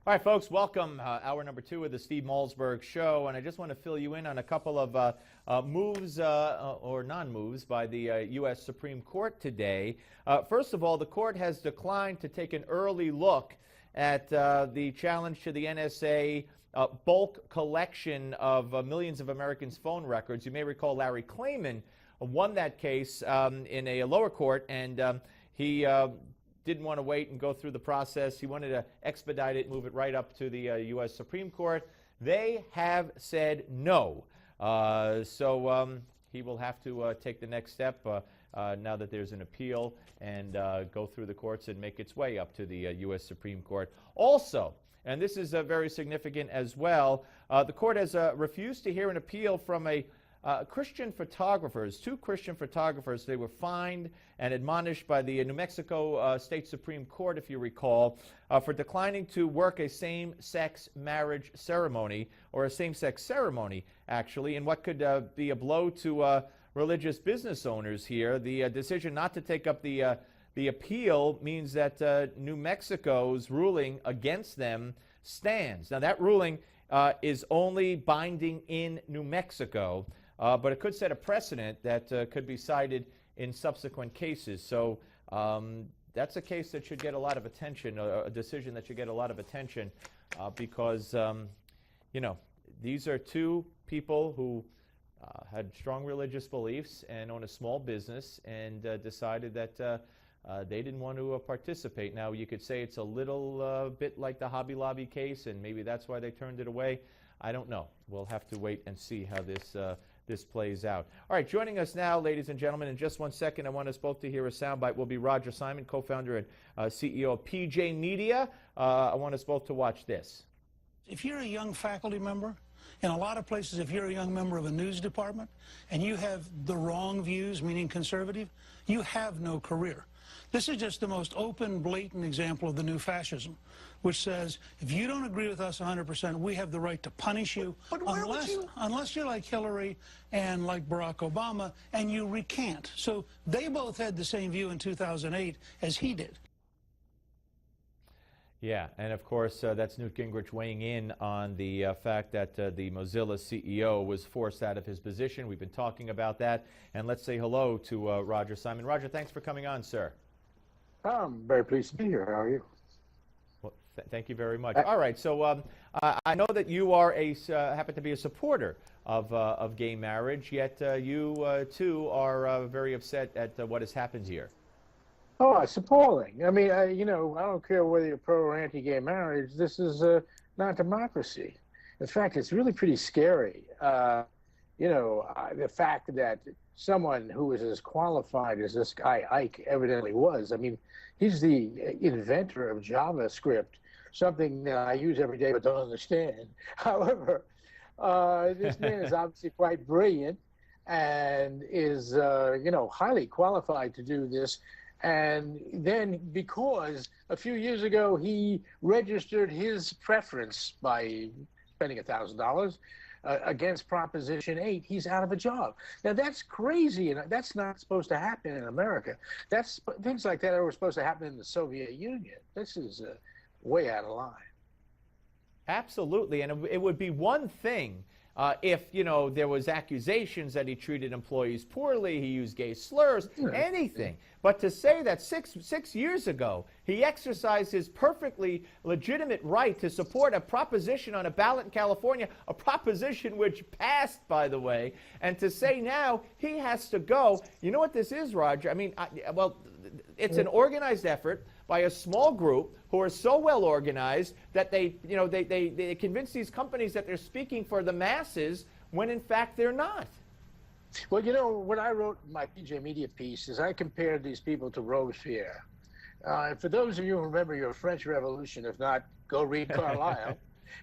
All right, folks, welcome. Hour number 2 of the Steve Malzberg Show, and I just want to fill you in on a couple of moves or non-moves by the U.S. Supreme Court today. First of all, the court has declined to take an early look at the challenge to the NSA bulk collection of millions of Americans' phone records. You may recall Larry Klayman won that case in a lower court, and he didn't want to wait and go through the process. He wanted to expedite it, move it right up to the U.S. Supreme Court. They have said no. So he will have to take the next step now that there's an appeal and go through the courts and make its way up to the U.S. Supreme Court. Also, and this is very significant as well, the court has refused to hear an appeal from Christian photographers, 2 Christian photographers. They were fined and admonished by the New Mexico State Supreme Court, if you recall, for declining to work a same-sex marriage ceremony, or a same-sex ceremony, actually, in what could be a blow to religious business owners here. The decision not to take up the appeal means that New Mexico's ruling against them stands. Now, that ruling is only binding in New Mexico, but it could set a precedent that could be cited in subsequent cases. So that's a case that should get a lot of attention, a decision that should get a lot of attention, because, you know, these are 2 people who had strong religious beliefs and own a small business and decided that they didn't want to participate. Now, you could say it's a little bit like the Hobby Lobby case, and maybe that's why they turned it away. I don't know. We'll have to wait and see how this plays out. All right, joining us now, ladies and gentlemen, in just 1 second, I want us both to hear a soundbite, will be Roger Simon, co-founder and CEO of PJ Media. I want us both to watch this. If you're a young faculty member, in a lot of places, if you're a young member of a news department and you have the wrong views, meaning conservative, you have no career. This is just the most open, blatant example of the new fascism, which says, if you don't agree with us 100%, we have the right to punish you, unless you're like Hillary and like Barack Obama, and you recant. So they both had the same view in 2008 as he did. Yeah, and of course, that's Newt Gingrich weighing in on the fact that the Mozilla CEO was forced out of his position. We've been talking about that. And let's say hello to Roger Simon. Roger, thanks for coming on, sir. I'm very pleased to be here. How are you? Well, thank you very much. All right, so I know that you are happen to be a supporter of gay marriage, yet you too are very upset at what has happened here. Oh, it's appalling. I mean, you know, I don't care whether you're pro or anti-gay marriage. This is not democracy. In fact, it's really pretty scary. You know, the fact that someone who is as qualified as this guy Ike evidently was. I mean, he's the inventor of JavaScript, something that I use every day but don't understand. However, this man is obviously quite brilliant and is, you know, highly qualified to do this. And then because a few years ago he registered his preference by spending $1,000 against Proposition 8, he's out of a job. Now that's crazy, and that's not supposed to happen in America. Things like that were supposed to happen in the Soviet Union. This is way out of line. Absolutely, and it would be one thing if, you know, there was accusations that he treated employees poorly, he used gay slurs, anything. But to say that six years ago he exercised his perfectly legitimate right to support a proposition on a ballot in California, a proposition which passed, by the way, and to say now he has to go, you know what this is, Roger? I mean, well, it's an organized effort by a small group who are so well organized that they convince these companies that they're speaking for the masses when in fact they're not. Well, you know, what I wrote in my PJ Media piece is I compared these people to Robespierre. For those of you who remember your French Revolution, if not, go read Carlyle.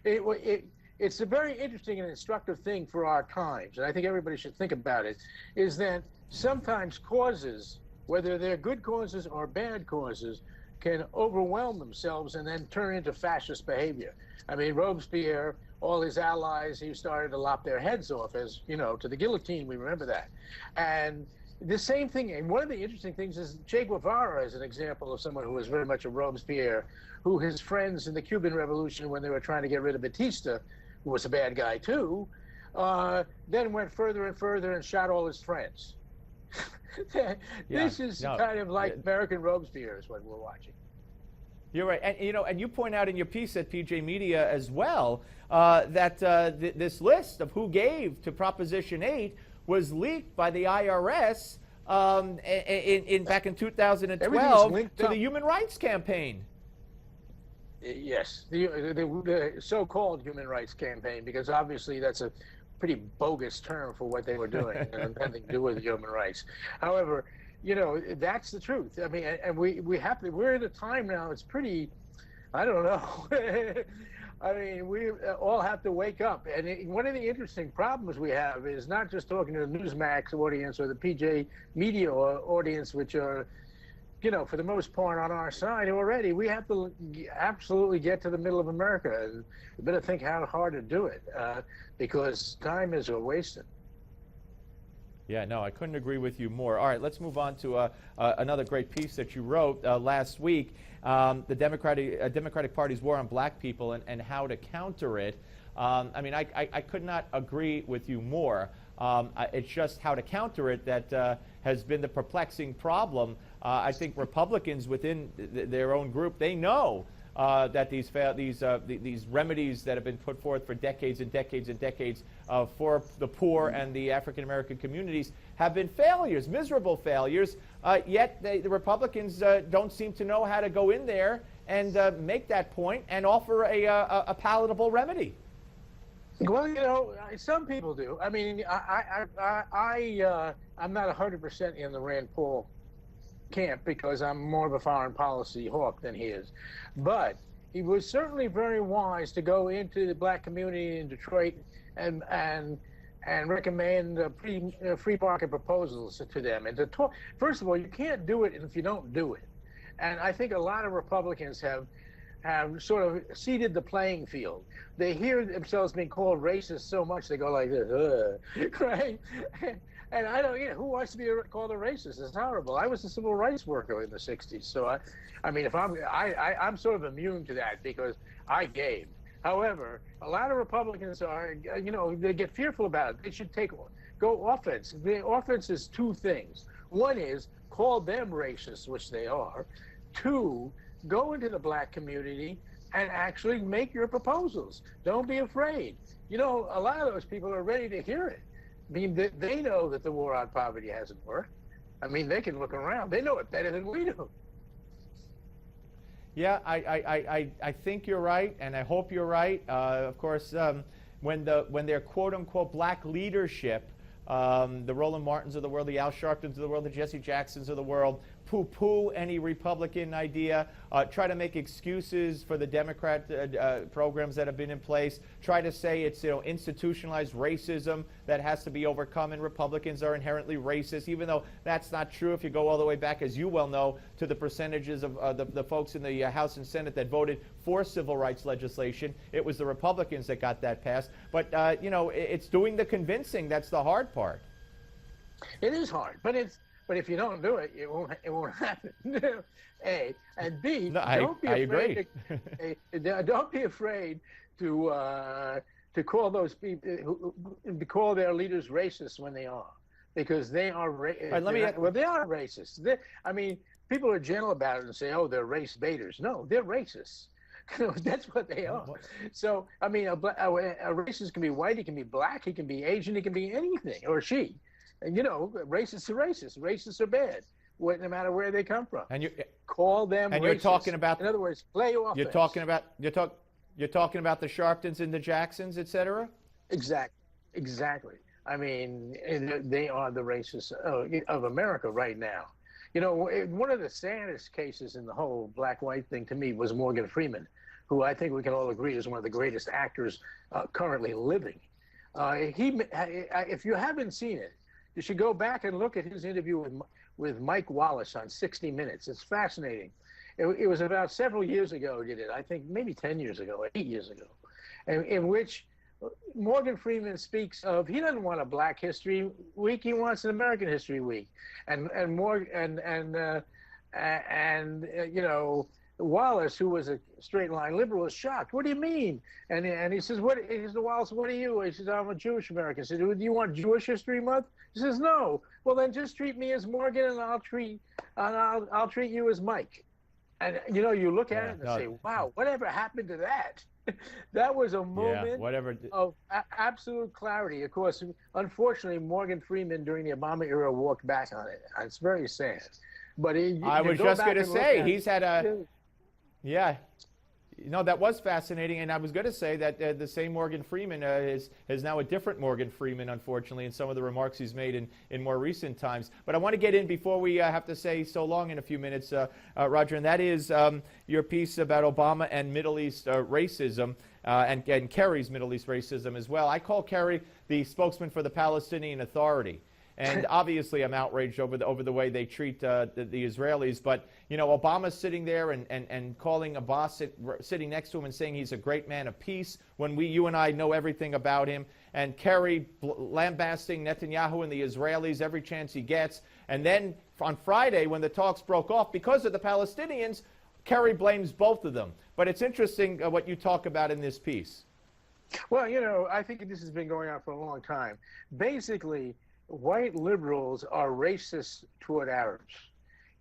It's a very interesting and instructive thing for our times, and I think everybody should think about it, is that sometimes causes, whether they're good causes or bad causes, can overwhelm themselves and then turn into fascist behavior. I mean, Robespierre, all his allies, he started to lop their heads off, as, you know, to the guillotine, we remember that. And the same thing, and one of the interesting things is Che Guevara is an example of someone who was very much a Robespierre, who his friends in the Cuban Revolution, when they were trying to get rid of Batista, who was a bad guy too, then went further and further and shot all his friends. This is kind of like American Robespierre is what we're watching. You're right, and and you point out in your piece at PJ Media as well that this list of who gave to Proposition 8 was leaked by the IRS back in 2012 to the Human Rights Campaign. Yes, the so-called Human Rights Campaign, because obviously that's a pretty bogus term for what they were doing and nothing to do with human rights. However, that's the truth. I mean, and we're at a time now, it's pretty, I don't know. I mean, we all have to wake up. And one of the interesting problems we have is not just talking to the Newsmax audience or the PJ Media audience, which are, for the most part on our side already. We have to absolutely get to the middle of America, and we better think how hard to do it, because time is wasted. Yeah, no, I couldn't agree with you more. All right, let's move on to another great piece that you wrote last week, the Democratic Party's war on black people and how to counter it. I mean, I could not agree with you more. It's just how to counter it that has been the perplexing problem. I think Republicans within their own group, they know that these remedies that have been put forth for decades and decades and decades for the poor and the African American communities have been failures, miserable failures. Yet the Republicans don't seem to know how to go in there and make that point and offer a palatable remedy. Well, some people do. I mean, I'm not 100% in the Rand Paul camp because I'm more of a foreign policy hawk than he is. But he was certainly very wise to go into the black community in Detroit and recommend free market proposals to them. And to talk, first of all, you can't do it if you don't do it. And I think a lot of Republicans have sort of seeded the playing field. They hear themselves being called racist so much they go like this, right? And I don't, who wants to be called a racist? It's horrible. I was a civil rights worker in the '60s, so I mean, if I'm sort of immune to that because I gave. However, a lot of Republicans are, they get fearful about it. They should go offense. The offense is two things. One is call them racist, which they are. Two, go into the black community and actually make your proposals. Don't be afraid. A lot of those people are ready to hear it. I mean, they know that the war on poverty hasn't worked. I mean, they can look around. They know it better than we do. Yeah, I think you're right, and I hope you're right. Of course, when their quote-unquote black leadership, the Roland Martins of the world, the Al Sharptons of the world, the Jesse Jacksons of the world, poo-poo any Republican idea, try to make excuses for the Democrat programs that have been in place, try to say it's institutionalized racism that has to be overcome and Republicans are inherently racist, even though that's not true if you go all the way back, as you well know, to the percentages of the folks in the House and Senate that voted for civil rights legislation. It was the Republicans that got that passed. But, it's doing the convincing that's the hard part. It is hard, but if you don't do it, it won't happen. A and B. No, don't be I afraid agree. don't be afraid to call those people to call their leaders racist when they are, because they are they are racist. I mean, people are gentle about it and say, "Oh, they're race baiters." No, they're racists. That's what they are. So, I mean, a racist can be white, he can be black, he can be Asian, he can be anything, or she. And racists are racist. Racists are bad, no matter where they come from. And you call them. And racist. You're talking about, in other words, play offense. You're talking about the Sharptons and the Jacksons, etc. Exactly. I mean, they are the racists of America right now. One of the saddest cases in the whole black-white thing to me was Morgan Freeman, who I think we can all agree is one of the greatest actors currently living. If you haven't seen it, you should go back and look at his interview with Mike Wallace on 60 Minutes. It's fascinating. It was about several years ago, he did it. I think maybe 10 years ago, 8 years ago, in which Morgan Freeman speaks of he doesn't want a Black History Week, he wants an American History Week, Wallace, who was a straight line liberal, is shocked. What do you mean? And he says, "What?" He says to Wallace, "What are you?" He says, "I'm a Jewish American." He said, "Do you want Jewish History Month?" He says, "No." Well, then just treat me as Morgan, and I'll treat you as Mike. And you look at it and say, "Wow, whatever happened to that?" That was a moment of absolute clarity. Of course, unfortunately, Morgan Freeman during the Obama era walked back on it. It's very sad. But I was just going to say, he's had a... Yeah. That was fascinating, and I was going to say that the same Morgan Freeman is now a different Morgan Freeman, unfortunately, in some of the remarks he's made in more recent times. But I want to get in before we have to say so long in a few minutes, Roger, and that is your piece about Obama and Middle East racism, and Kerry's Middle East racism as well. I call Kerry the spokesman for the Palestinian Authority. And obviously, I'm outraged over the way they treat the Israelis. But Obama's sitting there and calling Abbas sitting next to him and saying he's a great man of peace when you and I know everything about him. And Kerry lambasting Netanyahu and the Israelis every chance he gets. And then on Friday, when the talks broke off because of the Palestinians, Kerry blames both of them. But it's interesting what you talk about in this piece. Well, I think this has been going on for a long time. Basically, white liberals are racist toward Arabs.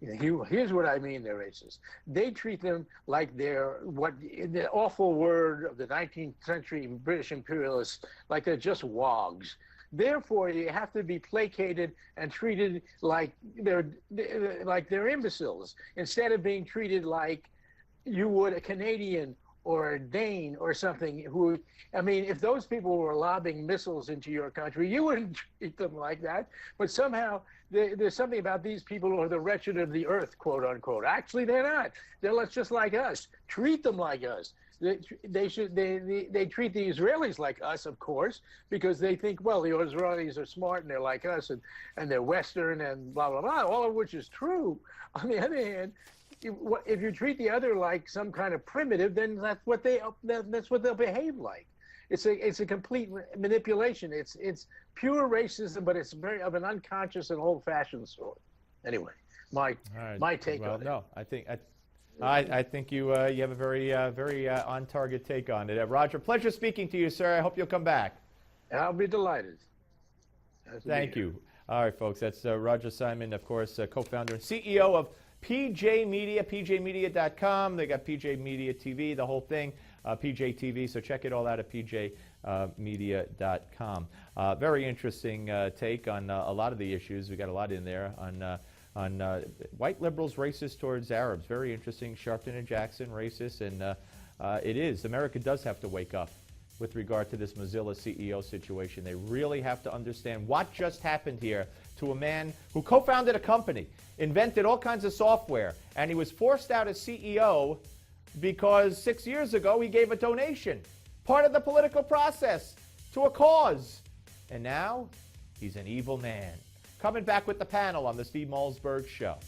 Here's what I mean they're racist. They treat them like they're, the awful word of the 19th century British imperialists, like they're just wogs. Therefore, you have to be placated and treated like they're imbeciles, instead of being treated like you would a Canadian or a Dane or something who, if those people were lobbing missiles into your country, you wouldn't treat them like that. But somehow there's something about these people who are the wretched of the earth, quote unquote. Actually, they're not. They're just like us. Treat them like us. They treat the Israelis like us, of course, because they think, well, the Israelis are smart and they're like us and they're Western and blah, blah, blah, all of which is true. On the other hand, if you treat the other like some kind of primitive, then that's what they'll behave like. It's a complete manipulation. It's pure racism, but it's very of an unconscious and old-fashioned sort. Anyway, my take on it. No, I think you have a very on-target take on it. Roger, pleasure speaking to you, sir. I hope you'll come back. I'll be delighted. Thank you. All right, folks. That's Roger Simon, of course, co-founder and CEO of PJ Media, pjmedia.com. They got PJ Media TV, the whole thing, PJ TV. So check it all out at pjmedia.com. Very interesting take on a lot of the issues. We got a lot in there on white liberals racist towards Arabs. Very interesting. Sharpton and Jackson racist, and it is. America does have to wake up with regard to this Mozilla CEO situation. They really have to understand what just happened here to a man who co-founded a company, invented all kinds of software, and he was forced out as CEO because 6 years ago he gave a donation, part of the political process, to a cause. And now he's an evil man. Coming back with the panel on the Steve Malzberg Show.